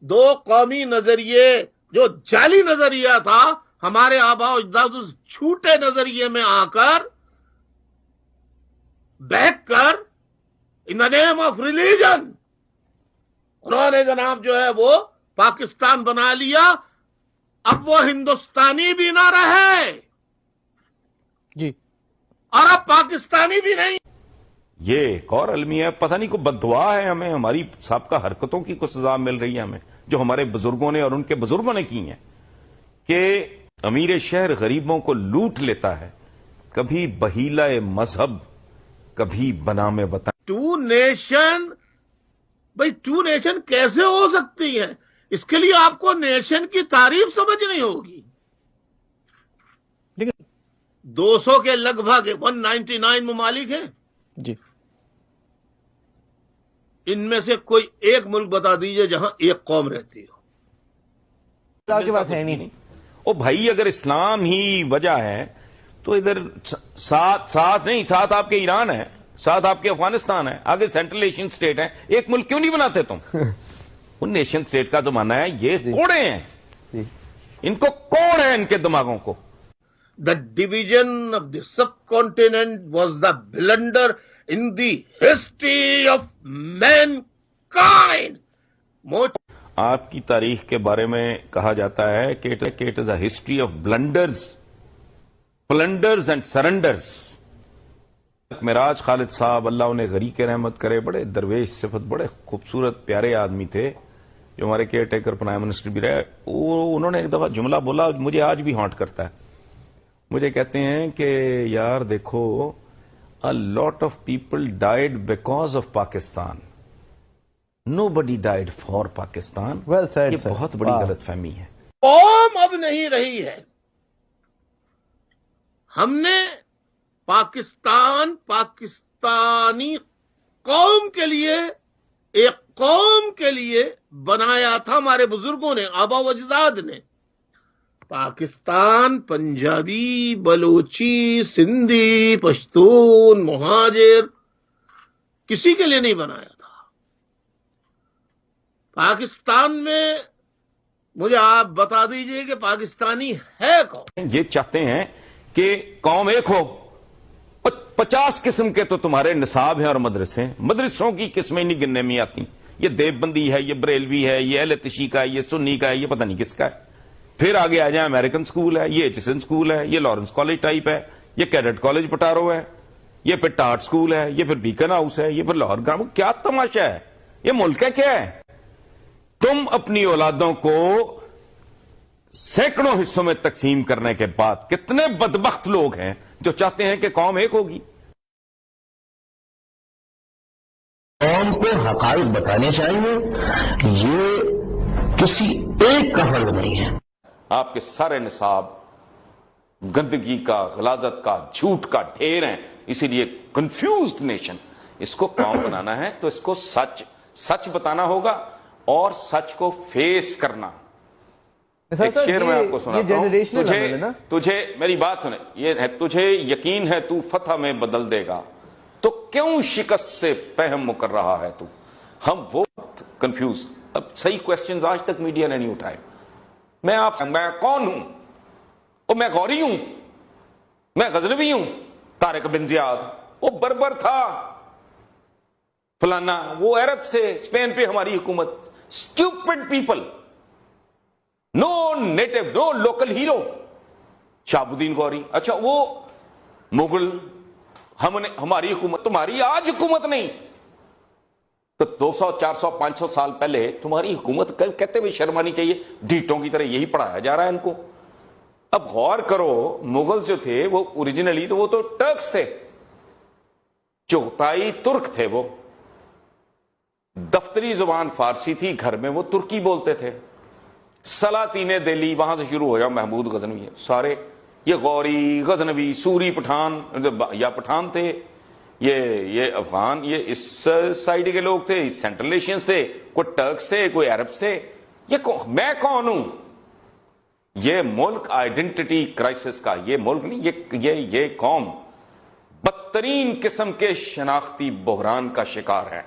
دو قومی نظریے جو جعلی نظریہ تھا، ہمارے آباء و اجداد اس جھوٹے نظریے میں آ کر بہک کر ان دا نیم آف ریلیجن انہوں نے جناب جو ہے وہ پاکستان بنا لیا. اب وہ ہندوستانی بھی نہ رہے جی، اور اب پاکستانی بھی نہیں. یہ ایک اور المیہ ہے، پتہ نہیں کوئی بد دعا ہے ہمیں، ہماری سابقہ حرکتوں کی کوئی سزا مل رہی ہے ہمیں، جو ہمارے بزرگوں نے اور ان کے بزرگوں نے کی ہیں، کہ امیر شہر غریبوں کو لوٹ لیتا ہے، کبھی بہیلہ مذہب، کبھی بنام وطن. ٹو نیشن، بھائی ٹو نیشن کیسے ہو سکتی ہے؟ اس کے لیے آپ کو نیشن کی تعریف سمجھنی ہوگی. لیکن 200 کے لگ بھگ 199 ممالک ہیں. جی، ان میں سے کوئی ایک ملک بتا دیجئے جہاں ایک قوم رہتی ہو. آپ کے پاس ہے نہیں. او بھائی، اگر اسلام ہی وجہ ہے تو ادھر ساتھ نہیں، ساتھ آپ کے ایران ہے، ساتھ آپ کے افغانستان ہے، آگے سینٹرل ایشین سٹیٹ ہے، ایک ملک کیوں نہیں بناتے تم؟ ان نیشن سٹیٹ کا تو ماننا ہے یہ کوڑے ہیں، ان کو کوڑ ہے ان کے دماغوں کو. The division of the subcontinent was the blunder in the history of mankind. آپ کی تاریخ کے بارے میں کہا جاتا ہے کہ it is a history of blunders, plunders and surrenders. Meraj Khalid صاحب، اللہ انہیں غریق رحمت کرے، بڑے درویش صفت، بڑے خوبصورت پیارے آدمی تھے، جو ہمارے کیئر ٹیکر پرائم منسٹر بھی رہے. انہوں نے ایک دفعہ جملہ بولا، مجھے آج بھی ہانٹ کرتا ہے. مجھے کہتے ہیں کہ یار دیکھو، a lot of people died because of Pakistan. Nobody died for Pakistan. Well said, یہ sir. بہت بڑی غلط فہمی ہے. قوم اب نہیں رہی ہے. ہم نے پاکستانی قوم کے لیے، ایک قوم کے لیے بنایا تھا ہمارے بزرگوں نے، آبا و اجداد نے. پاکستان پنجابی، بلوچی، سندھی، پشتون، مہاجر کسی کے لیے نہیں بنایا تھا. پاکستان میں مجھے آپ بتا دیجئے کہ پاکستانی ہے کون؟ یہ چاہتے ہیں کہ قوم ایک ہو. 50 قسم کے تو تمہارے نصاب ہیں اور مدرسے ہیں، مدرسوں کی قسمیں نہیں گننے میں آتی. یہ دیوبندی ہے، یہ بریلوی ہے، یہ اہل تشیع کا ہے، یہ سنی کا ہے، یہ پتہ نہیں کس کا ہے. پھر آگے آ جائیں، امریکن سکول ہے، یہ ایچسن سکول ہے، یہ لارنس کالج ٹائپ ہے، یہ کیڈٹ کالج پٹارو ہے، یہ پھر ٹارٹ سکول ہے، یہ پھر بیکن ہاؤس ہے، یہ پھر لاہور گرامر. کیا تماشا ہے؟ یہ ملک ہے کیا ہے؟ تم اپنی اولادوں کو سینکڑوں حصوں میں تقسیم کرنے کے بعد کتنے بدبخت لوگ ہیں جو چاہتے ہیں کہ قوم ایک ہوگی. قوم کو حقائق بتانے چاہیے، یہ کسی ایک کا فرض نہیں ہے. آپ کے سارے نصاب گندگی کا، غلاظت کا، جھوٹ کا ڈھیر ہیں. اسی لیے کنفیوزڈ نیشن. اس کو قوم بنانا ہے تو اس کو سچ بتانا ہوگا اور سچ کو فیس کرنا. ایک شعر میں آپ کو سناتا ہوں. تجھے میری بات سنیں، یہ ہے، تجھے یقین ہے تو فتح میں بدل دے گا، تو کیوں شکست سے پہم کر رہا ہے تو. ہم بہت کنفیوز. اب صحیح کوسچنز آج تک میڈیا نے نہیں اٹھائے. میں کون ہوں؟ اور میں غوری ہوں، میں غزنوی ہوں. طارق بن زیاد وہ بربر تھا، فلانا وہ عرب سے اسپین پہ ہماری حکومت. اسٹوپڈ پیپل، نو نیٹو، نو لوکل ہیرو. شہاب الدین غوری، اچھا وہ مغل، ہماری حکومت. تمہاری آج حکومت نہیں تو 200 400 500 سال پہلے تمہاری حکومت. کہتے ہوئے شرم آنی چاہیے، ڈھیٹوں کی طرح یہی پڑھایا جا رہا ہے ان کو. اب غور کرو، مغل جو تھے وہ اوریجنلی تو وہ تو ٹرکس تھے، چغتائی ترک تھے. وہ دفتری زبان فارسی تھی، گھر میں وہ ترکی بولتے تھے. سلاطین دہلی وہاں سے شروع ہو جاؤ، محمود غزنوی سارے، یہ غوری، غزنوی، سوری، پٹھان یا پٹھان تھے، یہ افغان، یہ اس سائڈ کے لوگ تھے، سینٹرل ایشینز تھے، کوئی ٹرکس تھے، کوئی عربس تھے. میں کون ہوں؟ یہ ملک آئیڈینٹی کرائسس کا، یہ ملک نہیں، یہ قوم بدترین قسم کے شناختی بحران کا شکار ہے.